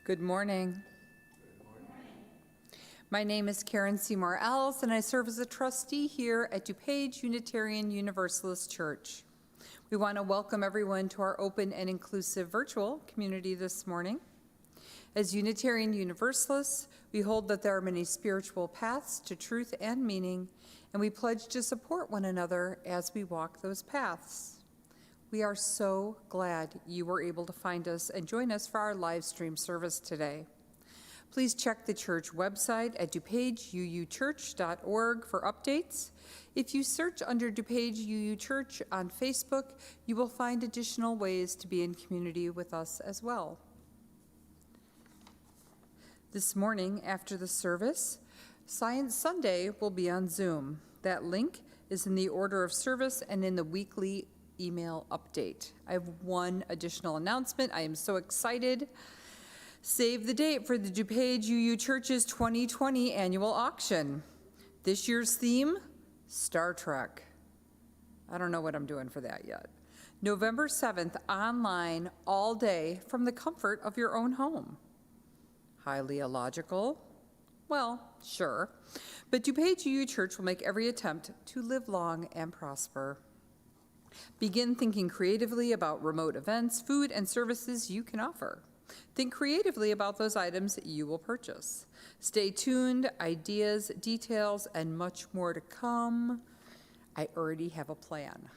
Good morning. My name is Karen Seymour Ells, and I serve as a trustee here at Dupage Unitarian Universalist Church. We want to welcome everyone to our open and inclusive virtual community this morning. As Unitarian Universalists, we hold that there are many spiritual paths to truth and meaning, and we pledge to support one another as we walk those paths. We are so glad you were able to find us and join us for our live stream service today. Please check the church website at dupageuchurch.org for updates. If you search under Dupage UU Church on Facebook, you will find additional ways to be in community with us as well. This morning, after the service, Science Sunday will be on Zoom. That link is in the order of service and in the weekly email update. I have one additional announcement. I am so excited. Save the date for the Dupage UU Church's 2020 annual auction. This year's theme, Star Trek. I don't know what I'm doing for that yet. November 7th, online, all day, from the comfort of your own home. Highly illogical? Well, sure. But Dupage UU Church will make every attempt to live long and prosper. Begin thinking creatively about remote events, food, and services you can offer. Think creatively about those items you will purchase. Stay tuned, ideas, details, and much more to come. I already have a plan.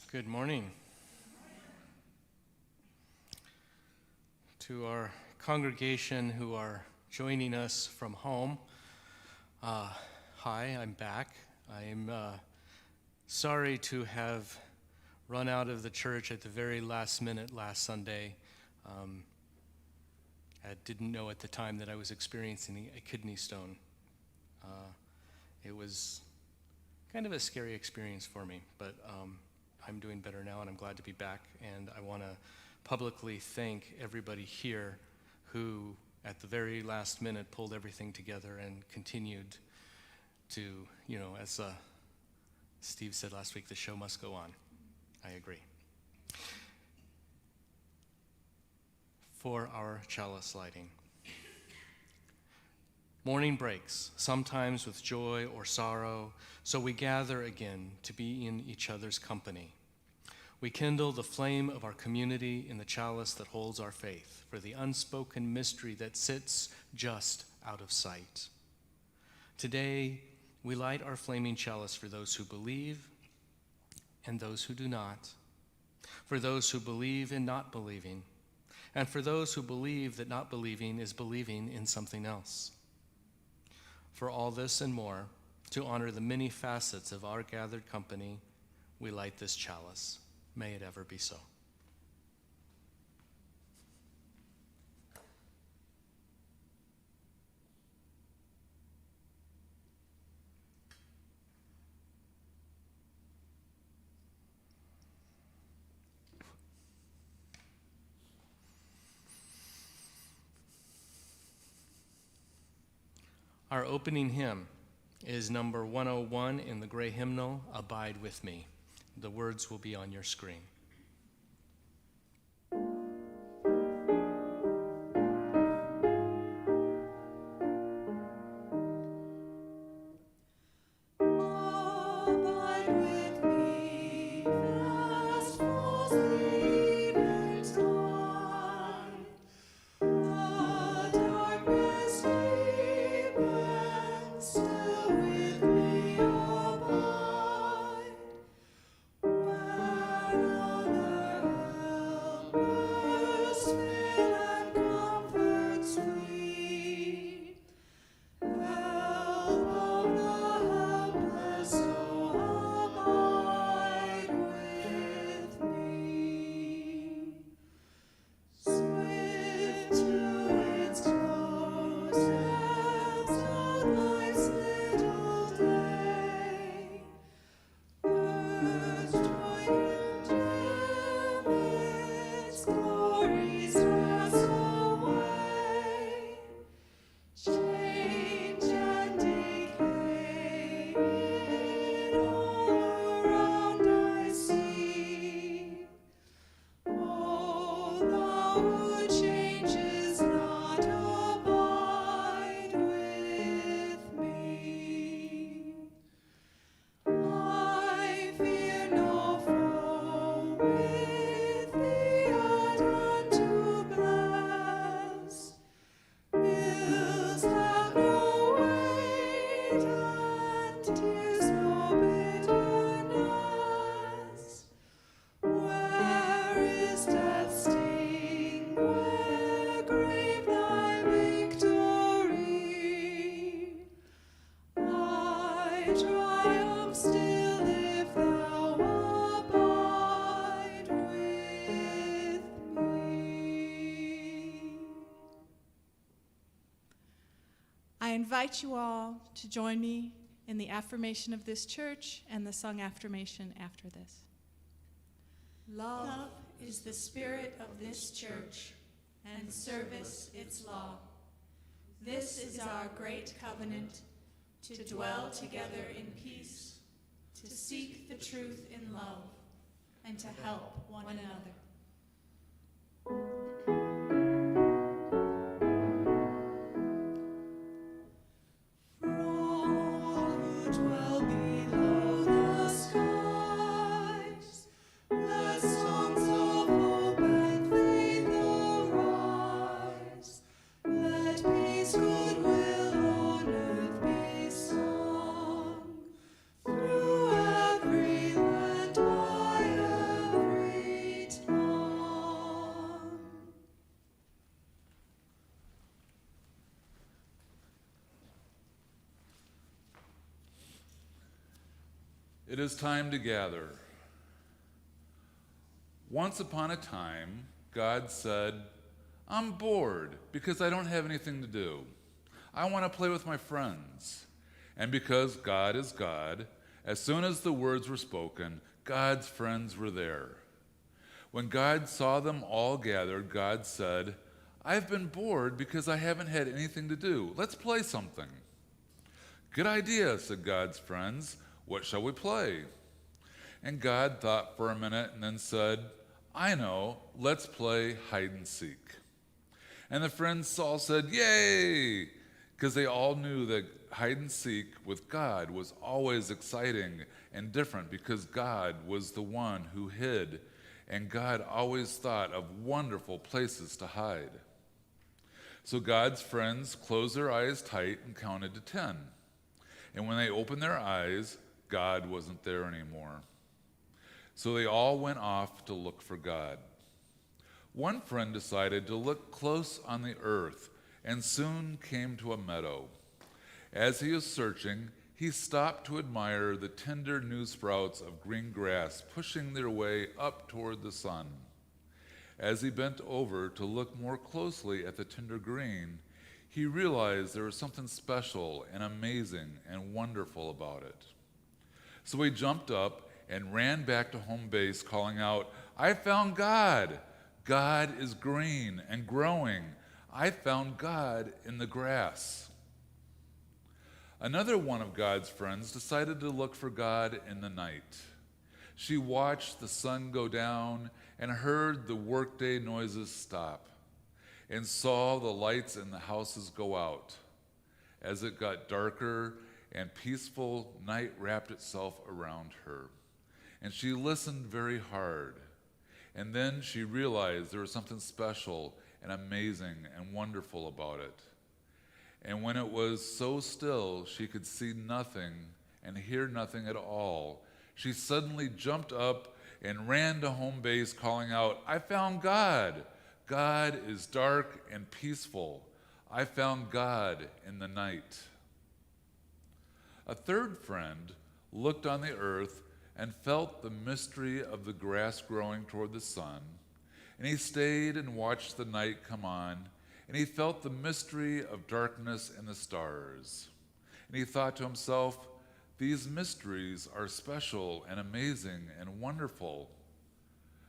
Good morning. To our congregation who are joining us from home, hi, I'm back. I'm sorry to have run out of the church at the very last minute last Sunday. I didn't know at the time that I was experiencing a kidney stone. It was kind of a scary experience for me, but I'm doing better now, and I'm glad to be back. And I want to publicly thank everybody here who, at the very last minute, pulled everything together and continued to, as Steve said last week, the show must go on. I agree. For our chalice lighting. Morning breaks, sometimes with joy or sorrow, so we gather again to be in each other's company. We kindle the flame of our community in the chalice that holds our faith for the unspoken mystery that sits just out of sight. Today, we light our flaming chalice for those who believe and those who do not, for those who believe in not believing, and for those who believe that not believing is believing in something else. For all this and more, to honor the many facets of our gathered company, we light this chalice. May it ever be so. Our opening hymn is number 101 in the gray hymnal, Abide With Me. The words will be on your screen. invite you all to join me in the affirmation of this church and the sung affirmation after this. Love is the spirit of this church, and service its law. This is our great covenant, to dwell together in peace, to seek the truth in love, and to help one another. It is time to gather. Once upon a time, God said, I'm bored because I don't have anything to do. I want to play with my friends. And because God is God, as soon as the words were spoken, God's friends were there. When God saw them all gathered, God said, I've been bored because I haven't had anything to do. Let's play something. Good idea, said God's friends. What shall we play? And God thought for a minute and then said, I know, let's play hide and seek. And the friends all said, yay, because they all knew that hide and seek with God was always exciting and different because God was the one who hid, and God always thought of wonderful places to hide. So God's friends closed their eyes tight and counted to 10. And when they opened their eyes, God wasn't there anymore. So they all went off to look for God. One friend decided to look close on the earth and soon came to a meadow. As he was searching, he stopped to admire the tender new sprouts of green grass pushing their way up toward the sun. As he bent over to look more closely at the tender green, he realized there was something special and amazing and wonderful about it. So he jumped up and ran back to home base, calling out, I found God. God is green and growing. I found God in the grass. Another one of God's friends decided to look for God in the night. She watched the sun go down and heard the workday noises stop and saw the lights in the houses go out. As it got darker and peaceful, night wrapped itself around her. And she listened very hard. And then she realized there was something special and amazing and wonderful about it. And when it was so still she could see nothing and hear nothing at all, she suddenly jumped up and ran to home base calling out, I found God. God is dark and peaceful. I found God in the night. A third friend looked on the earth and felt the mystery of the grass growing toward the sun. And he stayed and watched the night come on, and he felt the mystery of darkness and the stars. And he thought to himself, these mysteries are special and amazing and wonderful.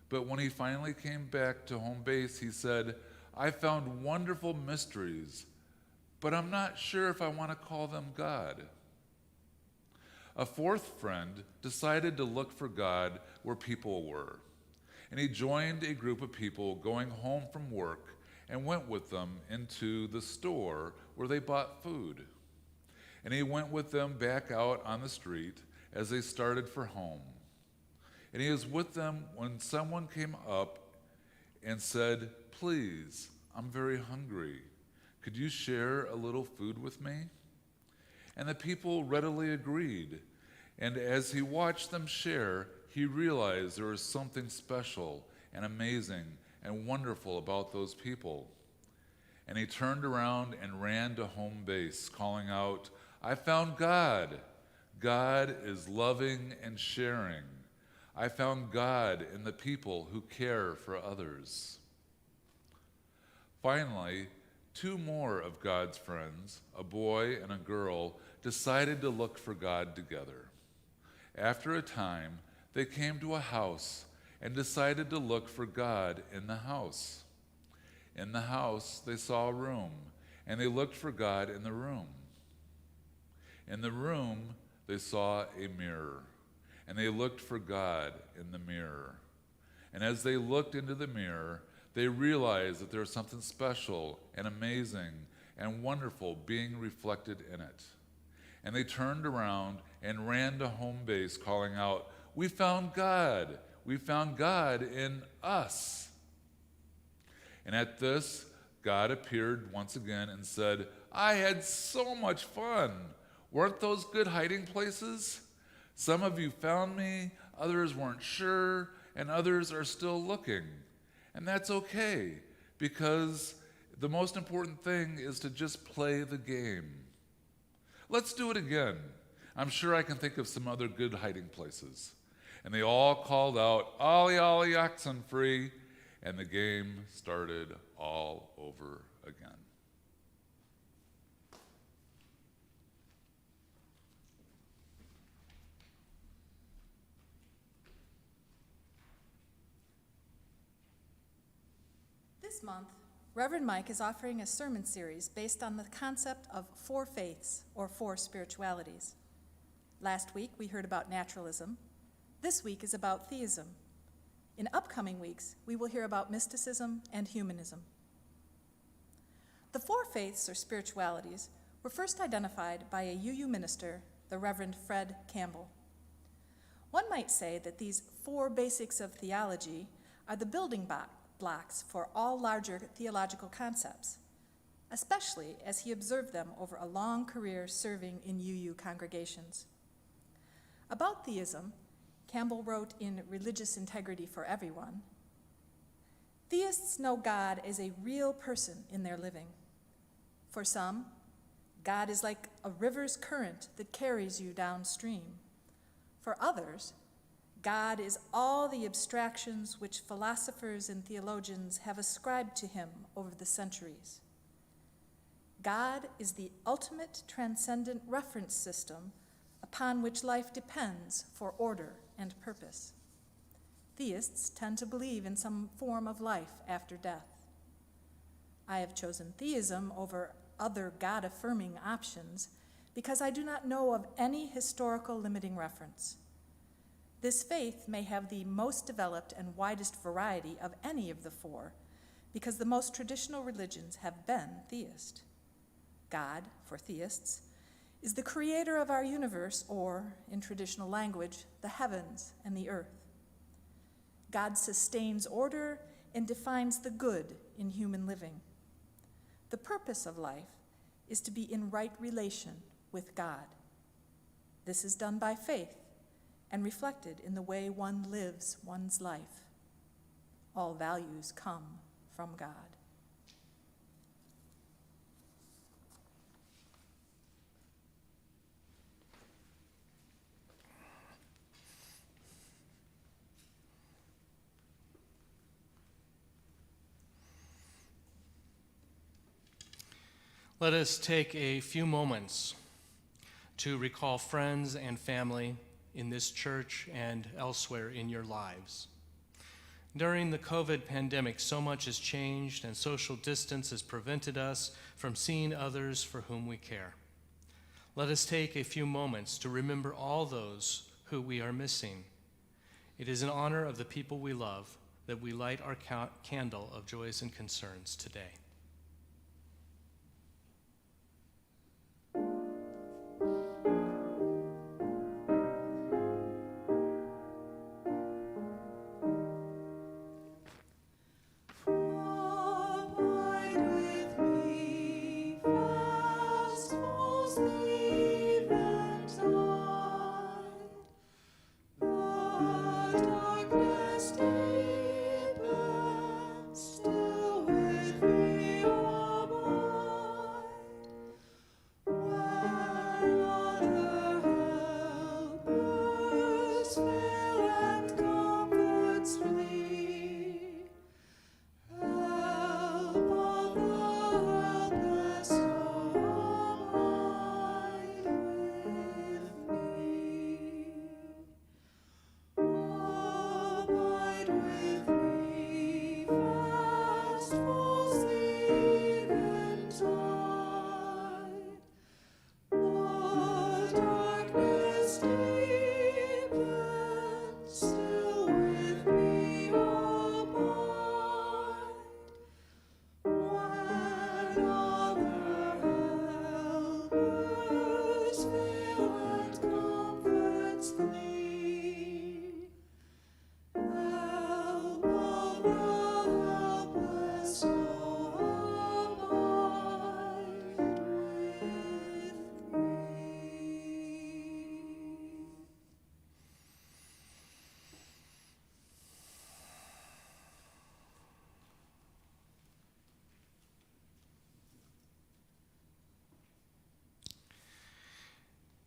But when he finally came back to home base, he said, I found wonderful mysteries, but I'm not sure if I want to call them God. A fourth friend decided to look for God where people were, and he joined a group of people going home from work and went with them into the store where they bought food. And he went with them back out on the street as they started for home. And he was with them when someone came up and said, please, I'm very hungry. Could you share a little food with me? And the people readily agreed. And as he watched them share, he realized there was something special and amazing and wonderful about those people. And he turned around and ran to home base, calling out, I found God. God is loving and sharing. I found God in the people who care for others. Finally, 2 more of God's friends, a boy and a girl, decided to look for God together. After a time, they came to a house and decided to look for God in the house. In the house, they saw a room, and they looked for God in the room. In the room, they saw a mirror, and they looked for God in the mirror. And as they looked into the mirror, they realized that there was something special and amazing and wonderful being reflected in it. And they turned around and ran to home base calling out, "We found God! We found God in us!" And at this, God appeared once again and said, "I had so much fun. Weren't those good hiding places? Some of you found me, others weren't sure, and others are still looking. And that's okay, because the most important thing is to just play the game. Let's do it again. I'm sure I can think of some other good hiding places." And they all called out, "Ollie, ollie, oxen free," and the game started all over again. This month, Reverend Mike is offering a sermon series based on the concept of 4 faiths, or 4 spiritualities. Last week, we heard about naturalism. This week is about theism. In upcoming weeks, we will hear about mysticism and humanism. The 4 faiths, or spiritualities, were first identified by a UU minister, the Reverend Fred Campbell. One might say that these 4 basics of theology are the building blocks for all larger theological concepts, especially as he observed them over a long career serving in UU congregations. About theism, Campbell wrote in Religious Integrity for Everyone, "Theists know God as a real person in their living. For some, God is like a river's current that carries you downstream. For others, God is all the abstractions which philosophers and theologians have ascribed to him over the centuries. God is the ultimate transcendent reference system upon which life depends for order and purpose. Theists tend to believe in some form of life after death. I have chosen theism over other God-affirming options because I do not know of any historical limiting reference. This faith may have the most developed and widest variety of any of the 4, because the most traditional religions have been theist. God, for theists, is the creator of our universe, or, in traditional language, the heavens and the earth. God sustains order and defines the good in human living. The purpose of life is to be in right relation with God. This is done by faith and reflected in the way one lives one's life. All values come from God." Let us take a few moments to recall friends and family in this church and elsewhere in your lives. During the COVID pandemic, so much has changed, and social distance has prevented us from seeing others for whom we care. Let us take a few moments to remember all those who we are missing. It is in honor of the people we love that we light our candle of joys and concerns today. Still with me.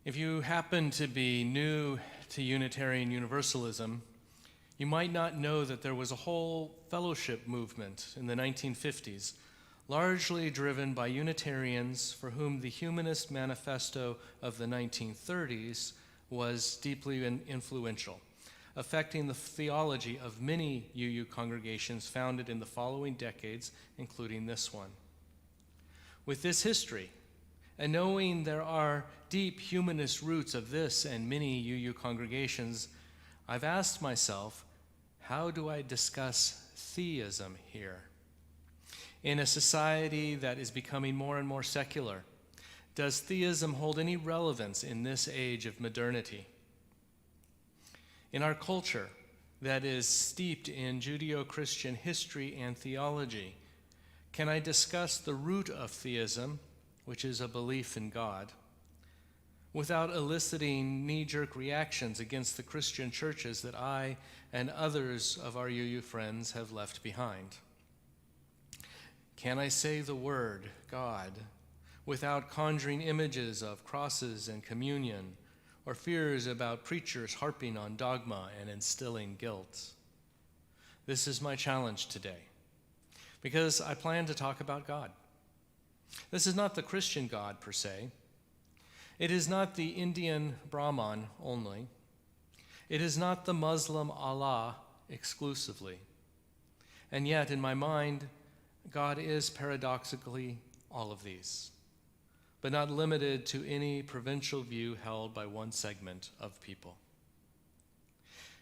If you happen to be new to Unitarian Universalism, you might not know that there was a whole fellowship movement in the 1950s, largely driven by Unitarians for whom the Humanist Manifesto of the 1930s was deeply influential, affecting the theology of many UU congregations founded in the following decades, including this one. With this history, and knowing there are deep humanist roots of this and many UU congregations, I've asked myself, how do I discuss theism here? In a society that is becoming more and more secular, does theism hold any relevance in this age of modernity? In our culture that is steeped in Judeo-Christian history and theology, can I discuss the root of theism, which is a belief in God, without eliciting knee-jerk reactions against the Christian churches that I and others of our UU friends have left behind? Can I say the word, God, without conjuring images of crosses and communion, or fears about preachers harping on dogma and instilling guilt? This is my challenge today, because I plan to talk about God. This is not the Christian God per se. It is not the Indian Brahman only. It is not the Muslim Allah exclusively. And yet, in my mind, God is paradoxically all of these, but not limited to any provincial view held by one segment of people.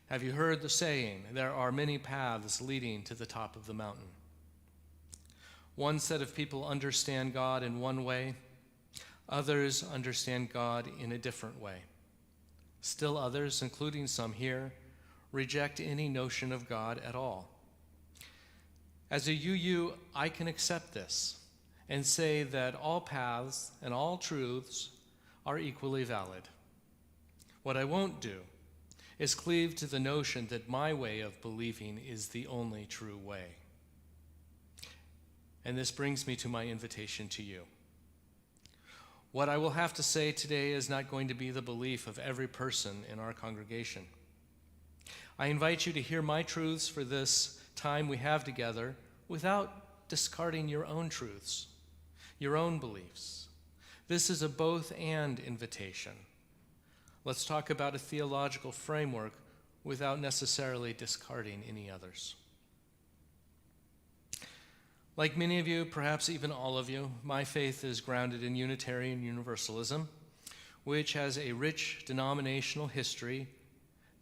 Have you heard the saying, there are many paths leading to the top of the mountain? One set of people understand God in one way, others understand God in a different way. Still others, including some here, reject any notion of God at all. As a UU, I can accept this and say that all paths and all truths are equally valid. What I won't do is cleave to the notion that my way of believing is the only true way. And this brings me to my invitation to you. What I will have to say today is not going to be the belief of every person in our congregation. I invite you to hear my truths for this time we have together without discarding your own truths, your own beliefs. This is a both-and invitation. Let's talk about a theological framework without necessarily discarding any others. Like many of you, perhaps even all of you, my faith is grounded in Unitarian Universalism, which has a rich denominational history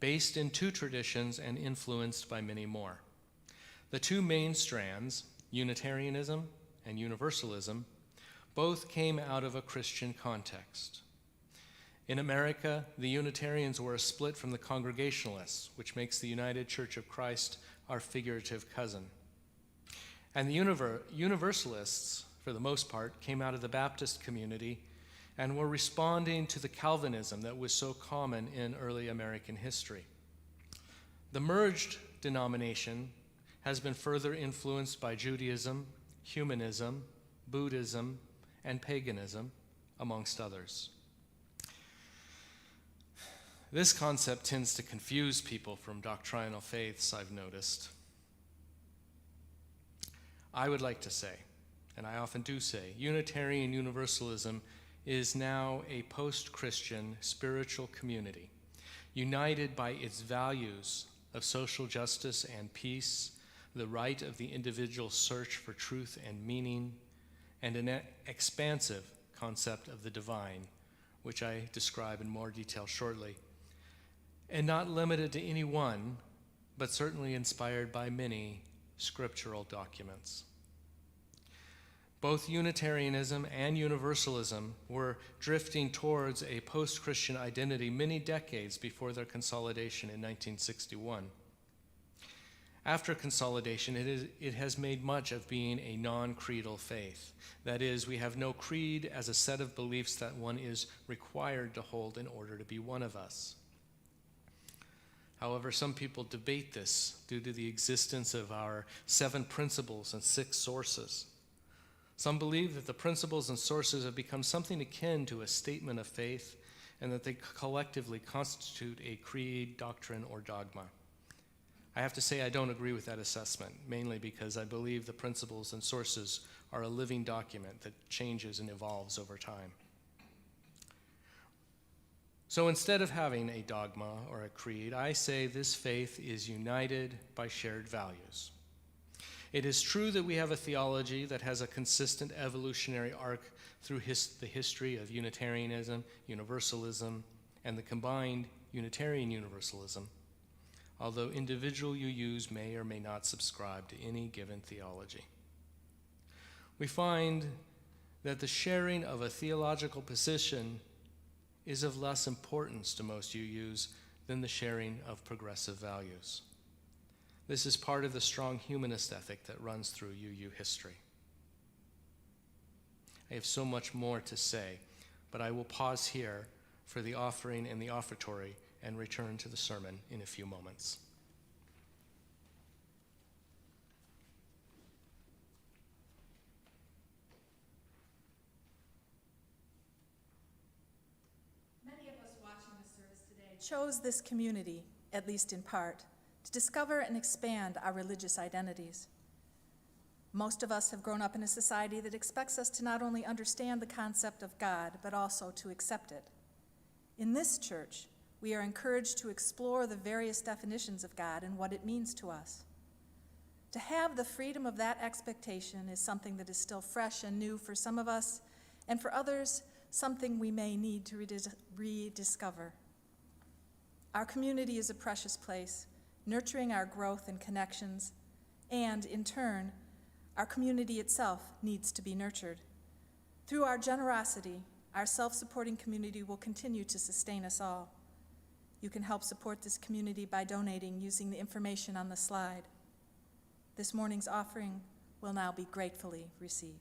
based in two traditions and influenced by many more. The two main strands, Unitarianism and Universalism, both came out of a Christian context. In America, the Unitarians were a split from the Congregationalists, which makes the United Church of Christ our figurative cousin. And the Universalists, for the most part, came out of the Baptist community and were responding to the Calvinism that was so common in early American history. The merged denomination has been further influenced by Judaism, humanism, Buddhism, and paganism, amongst others. This concept tends to confuse people from doctrinal faiths, I've noticed. I would like to say, and I often do say, Unitarian Universalism is now a post-Christian spiritual community, united by its values of social justice and peace, the right of the individual search for truth and meaning, and an expansive concept of the divine, which I describe in more detail shortly, and not limited to any one, but certainly inspired by many scriptural documents. Both Unitarianism and Universalism were drifting towards a post-Christian identity many decades before their consolidation in 1961. After consolidation, it has made much of being a non-creedal faith. That is, we have no creed as a set of beliefs that one is required to hold in order to be one of us. However, some people debate this due to the existence of our 7 principles and 6 sources. Some believe that the principles and sources have become something akin to a statement of faith, and that they collectively constitute a creed, doctrine, or dogma. I have to say I don't agree with that assessment, mainly because I believe the principles and sources are a living document that changes and evolves over time. So instead of having a dogma or a creed, I say this faith is united by shared values. It is true that we have a theology that has a consistent evolutionary arc through the history of Unitarianism, Universalism, and the combined Unitarian Universalism, although individual UUs may or may not subscribe to any given theology. We find that the sharing of a theological position is of less importance to most UUs than the sharing of progressive values. This is part of the strong humanist ethic that runs through UU history. I have so much more to say, but I will pause here for the offering and the offertory and return to the sermon in a few moments. Many of us watching the service today chose this community, at least in part, to discover and expand our religious identities. Most of us have grown up in a society that expects us to not only understand the concept of God, but also to accept it. In this church, we are encouraged to explore the various definitions of God and what it means to us. To have the freedom of that expectation is something that is still fresh and new for some of us, and for others, something we may need to rediscover. Our community is a precious place, nurturing our growth and connections, and in turn, our community itself needs to be nurtured. Through our generosity, our self-supporting community will continue to sustain us all. You can help support this community by donating using the information on the slide. This morning's offering will now be gratefully received.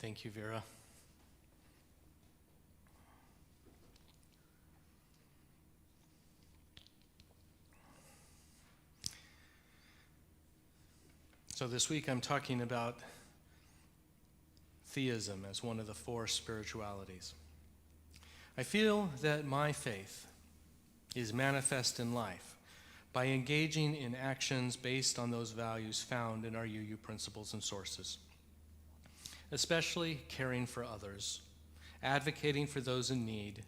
Thank you, Vera. So this week I'm talking about theism as one of the four spiritualities. I feel that my faith is manifest in life by engaging in actions based on those values found in our UU principles and sources, especially caring for others, advocating for those in need,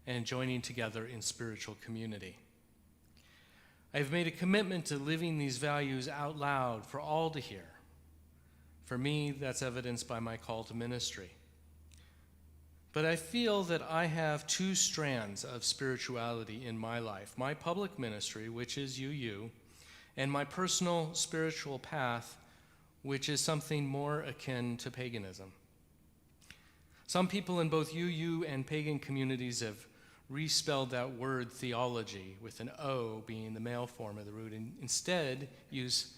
and joining together in spiritual community. I've made a commitment to living these values out loud for all to hear. For me, that's evidenced by my call to ministry. But I feel that I have two strands of spirituality in my life: my public ministry, which is UU, and my personal spiritual path, which is something more akin to paganism. Some people in both UU and pagan communities have respelled that word theology with an O being the male form of the root, and instead use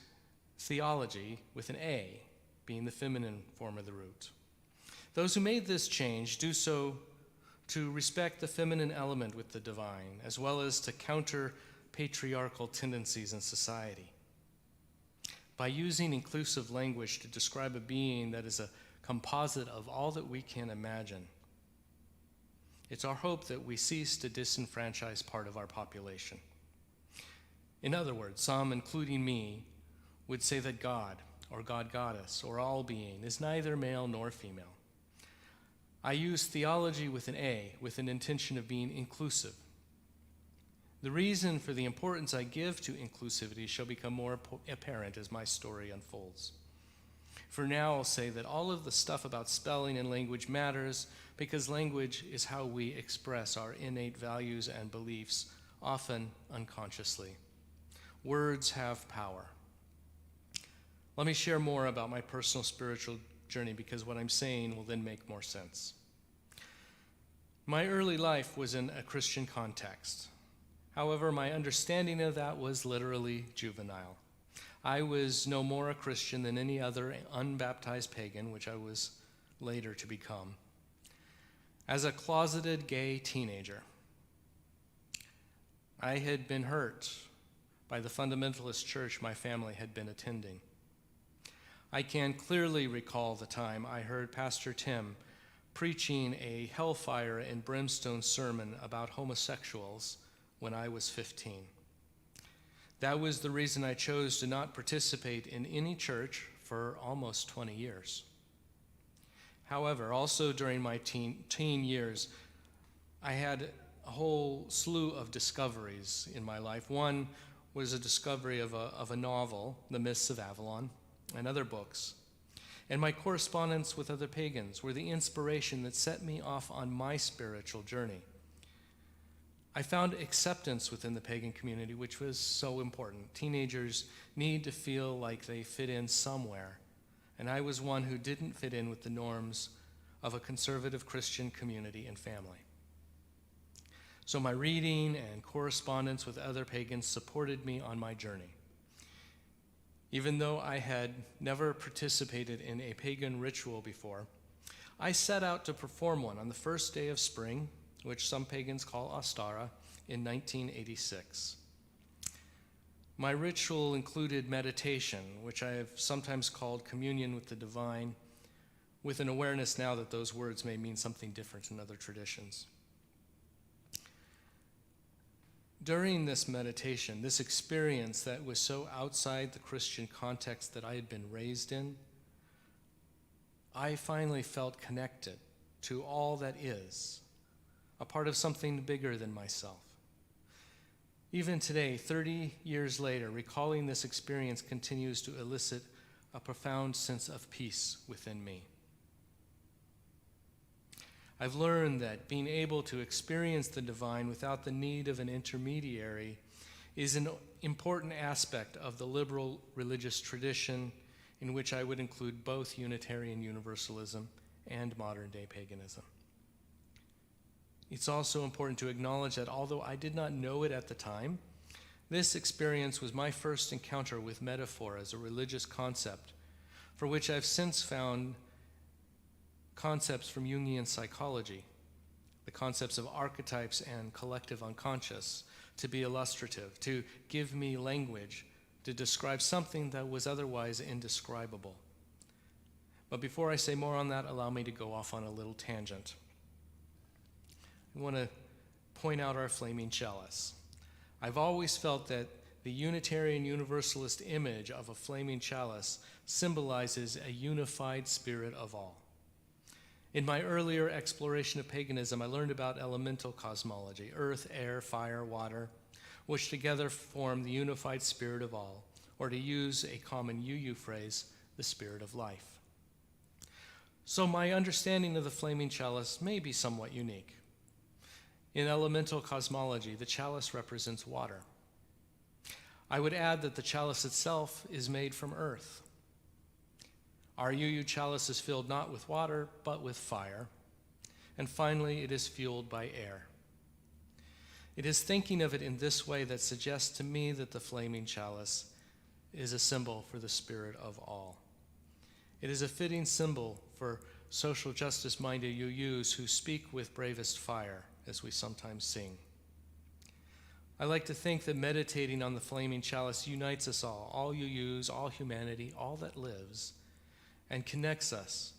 theology with an A being the feminine form of the root. Those who made this change do so to respect the feminine element with the divine, as well as to counter patriarchal tendencies in society. By using inclusive language to describe a being that is a composite of all that we can imagine, it's our hope that we cease to disenfranchise part of our population. In other words, some, including me, would say that God, or God Goddess, or all being is neither male nor female. I use theology with an A, with an intention of being inclusive. The reason for the importance I give to inclusivity shall become more apparent as my story unfolds. For now, I'll say that all of the stuff about spelling and language matters because language is how we express our innate values and beliefs, often unconsciously. Words have power. Let me share more about my personal spiritual journey because what I'm saying will then make more sense. My early life was in a Christian context. However, my understanding of that was literally juvenile. I was no more a Christian than any other unbaptized pagan, which I was later to become. As a closeted gay teenager, I had been hurt by the fundamentalist church my family had been attending. I can clearly recall the time I heard Pastor Tim preaching a hellfire and brimstone sermon about homosexuals when I was 15. That was the reason I chose to not participate in any church for almost 20 years. However, also during my teen years, I had a whole slew of discoveries in my life. One was a discovery of a novel, The Myths of Avalon, and other books. And my correspondence with other pagans were the inspiration that set me off on my spiritual journey. I found acceptance within the pagan community, which was so important. Teenagers need to feel like they fit in somewhere, and I was one who didn't fit in with the norms of a conservative Christian community and family. So my reading and correspondence with other pagans supported me on my journey. Even though I had never participated in a pagan ritual before, I set out to perform one on the first day of spring, which some pagans call Ostara, in 1986. My ritual included meditation, which I have sometimes called communion with the divine, with an awareness now that those words may mean something different in other traditions. During this meditation, this experience that was so outside the Christian context that I had been raised in, I finally felt connected to all that is, a part of something bigger than myself. Even today, 30 years later, recalling this experience continues to elicit a profound sense of peace within me. I've learned that being able to experience the divine without the need of an intermediary is an important aspect of the liberal religious tradition in which I would include both Unitarian Universalism and modern-day paganism. It's also important to acknowledge that although I did not know it at the time, this experience was my first encounter with metaphor as a religious concept, for which I've since found concepts from Jungian psychology, the concepts of archetypes and collective unconscious, to be illustrative, to give me language to describe something that was otherwise indescribable. But before I say more on that, allow me to go off on a little tangent. I want to point out our flaming chalice. I've always felt that the Unitarian Universalist image of a flaming chalice symbolizes a unified spirit of all. In my earlier exploration of paganism, I learned about elemental cosmology, earth, air, fire, water, which together form the unified spirit of all, or to use a common UU phrase, the spirit of life. So my understanding of the flaming chalice may be somewhat unique. In elemental cosmology, the chalice represents water. I would add that the chalice itself is made from earth. Our UU chalice is filled not with water, but with fire. And finally, it is fueled by air. It is thinking of it in this way that suggests to me that the flaming chalice is a symbol for the spirit of all. It is a fitting symbol for social justice-minded UUs who speak with bravest fire, as we sometimes sing. I like to think that meditating on the flaming chalice unites us all UUs, all humanity, all that lives, and connects us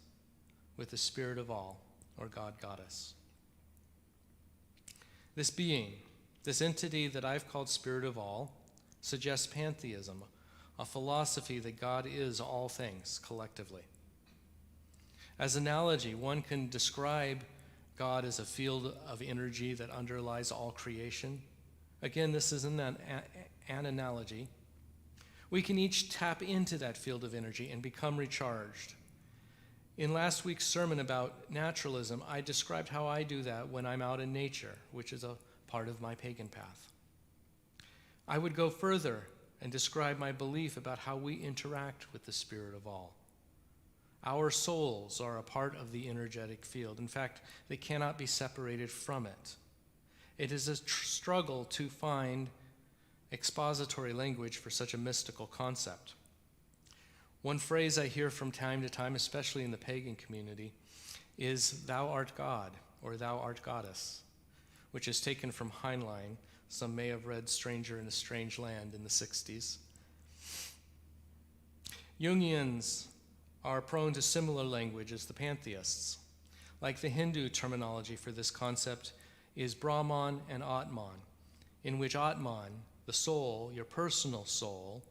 with the spirit of all, or God Goddess. This being, this entity that I've called spirit of all, suggests pantheism, a philosophy that God is all things collectively. As analogy, one can describe God as a field of energy that underlies all creation. Again, this is an analogy. We can each tap into that field of energy and become recharged. In last week's sermon about naturalism, I described how I do that when I'm out in nature, which is a part of my pagan path. I would go further and describe my belief about how we interact with the spirit of all. Our souls are a part of the energetic field. In fact, they cannot be separated from it. It is a struggle to find expository language for such a mystical concept. One phrase I hear from time to time, especially in the pagan community, is "thou art God" or "thou art goddess," which is taken from Heinlein. Some may have read Stranger in a Strange Land in the 60s. Jungians are prone to similar language as the pantheists. Like the Hindu terminology for this concept is Brahman and Atman, in which Atman, the soul, your personal soul,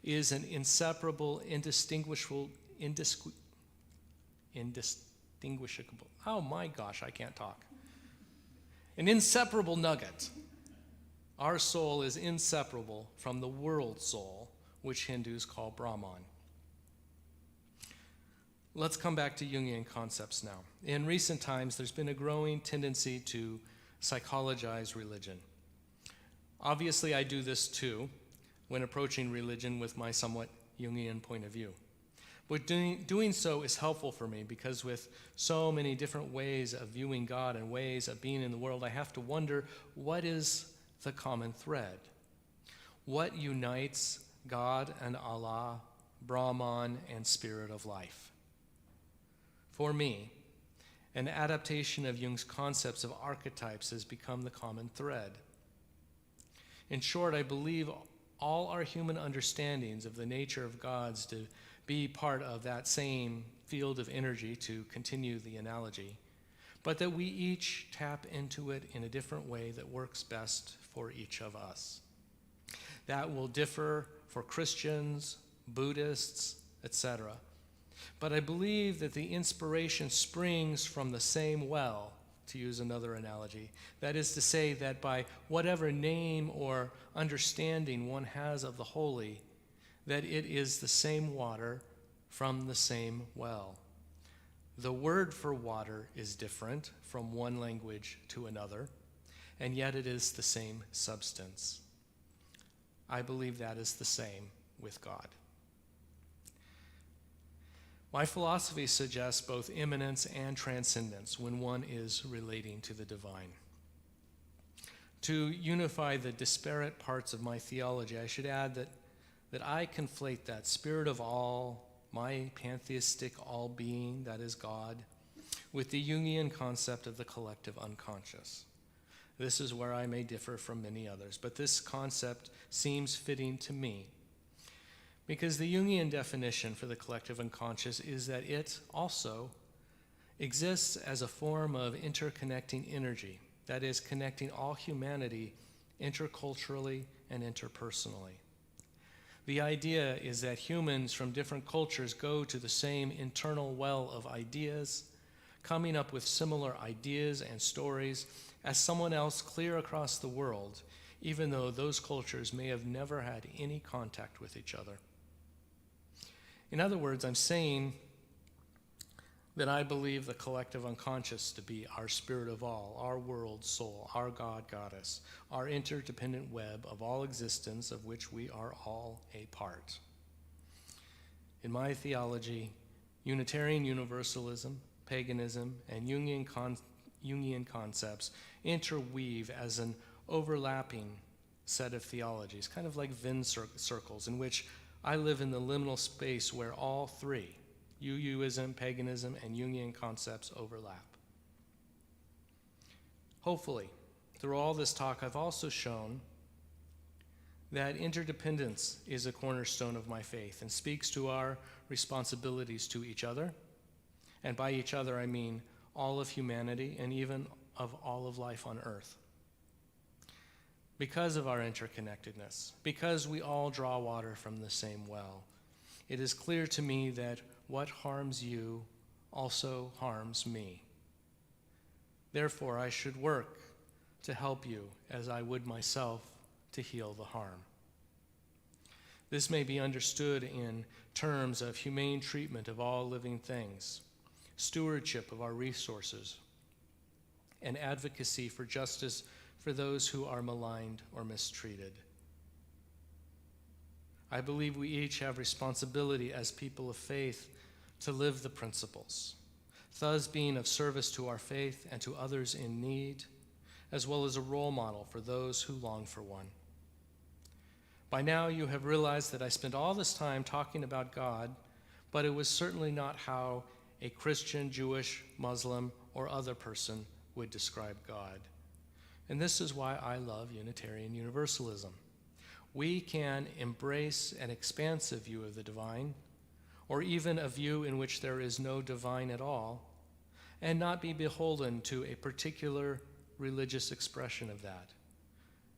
is an inseparable, indistinguishable, oh my gosh, I can't talk. An inseparable nugget. Our soul is inseparable from the world soul, which Hindus call Brahman. Let's come back to Jungian concepts now. In recent times, there's been a growing tendency to psychologize religion. Obviously, I do this too when approaching religion with my somewhat Jungian point of view. But doing so is helpful for me because with so many different ways of viewing God and ways of being in the world, I have to wonder, what is the common thread? What unites God and Allah, Brahman, and spirit of life? For me, an adaptation of Jung's concepts of archetypes has become the common thread. In short, I believe all our human understandings of the nature of gods to be part of that same field of energy, to continue the analogy, but that we each tap into it in a different way that works best for each of us. That will differ for Christians, Buddhists, etc. But I believe that the inspiration springs from the same well, to use another analogy. That is to say that by whatever name or understanding one has of the holy, that it is the same water from the same well. The word for water is different from one language to another, and yet it is the same substance. I believe that is the same with God. My philosophy suggests both immanence and transcendence when one is relating to the divine. To unify the disparate parts of my theology, I should add that I conflate that spirit of all, my pantheistic all-being, that is God, with the Jungian concept of the collective unconscious. This is where I may differ from many others, but this concept seems fitting to me because the Jungian definition for the collective unconscious is that it also exists as a form of interconnecting energy, that is, connecting all humanity interculturally and interpersonally. The idea is that humans from different cultures go to the same internal well of ideas, coming up with similar ideas and stories as someone else clear across the world, even though those cultures may have never had any contact with each other. In other words, I'm saying that I believe the collective unconscious to be our spirit of all, our world soul, our God goddess, our interdependent web of all existence of which we are all a part. In my theology, Unitarian Universalism, paganism, and Jungian concepts interweave as an overlapping set of theologies, kind of like Venn circles, in which I live in the liminal space where all three, UUism, paganism, and Jungian concepts overlap. Hopefully, through all this talk, I've also shown that interdependence is a cornerstone of my faith and speaks to our responsibilities to each other. And by each other, I mean all of humanity and even of all of life on earth. Because of our interconnectedness, because we all draw water from the same well, it is clear to me that what harms you also harms me. Therefore, I should work to help you as I would myself to heal the harm. This may be understood in terms of humane treatment of all living things, stewardship of our resources, and advocacy for justice for those who are maligned or mistreated. I believe we each have responsibility as people of faith to live the principles, thus being of service to our faith and to others in need, as well as a role model for those who long for one. By now you have realized that I spent all this time talking about God, but it was certainly not how a Christian, Jewish, Muslim, or other person would describe God. And this is why I love Unitarian Universalism. We can embrace an expansive view of the divine, or even a view in which there is no divine at all, and not be beholden to a particular religious expression of that.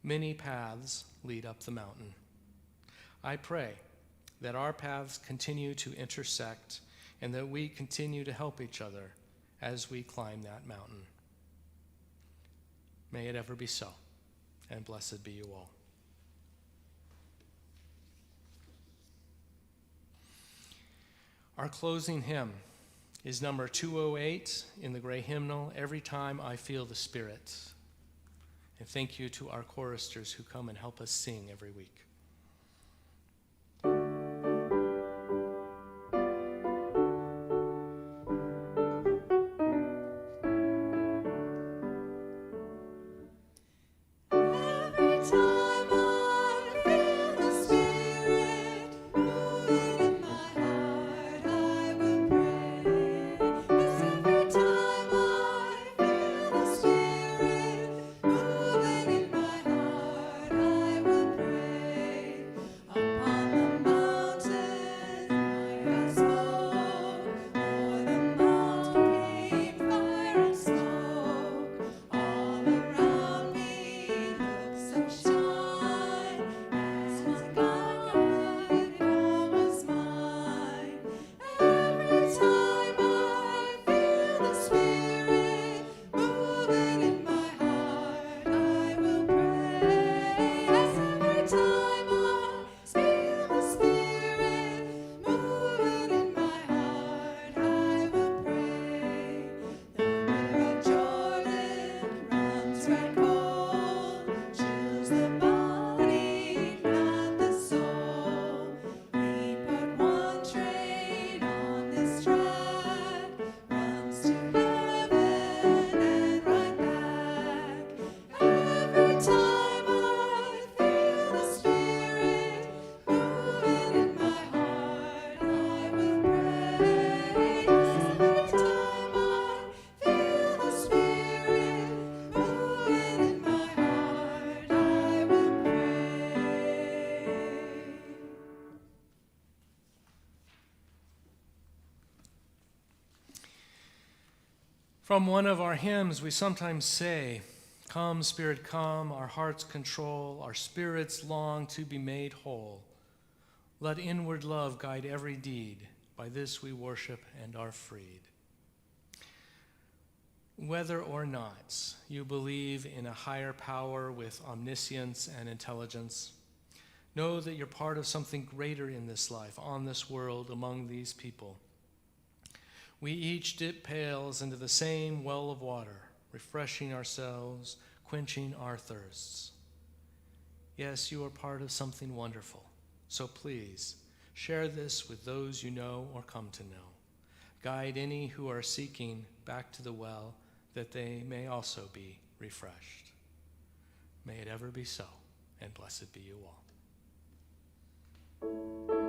Many paths lead up the mountain. I pray that our paths continue to intersect and that we continue to help each other as we climb that mountain. May it ever be so, and blessed be you all. Our closing hymn is number 208 in the gray hymnal, Every Time I Feel the Spirit. And thank you to our choristers who come and help us sing every week. From one of our hymns, we sometimes say, "Come, Spirit, come, our hearts control, our spirits long to be made whole. Let inward love guide every deed, by this we worship and are freed." Whether or not you believe in a higher power with omniscience and intelligence, know that you're part of something greater in this life, on this world, among these people. We each dip pails into the same well of water, refreshing ourselves, quenching our thirsts. Yes, you are part of something wonderful. So please, share this with those you know or come to know. Guide any who are seeking back to the well, that they may also be refreshed. May it ever be so, and blessed be you all.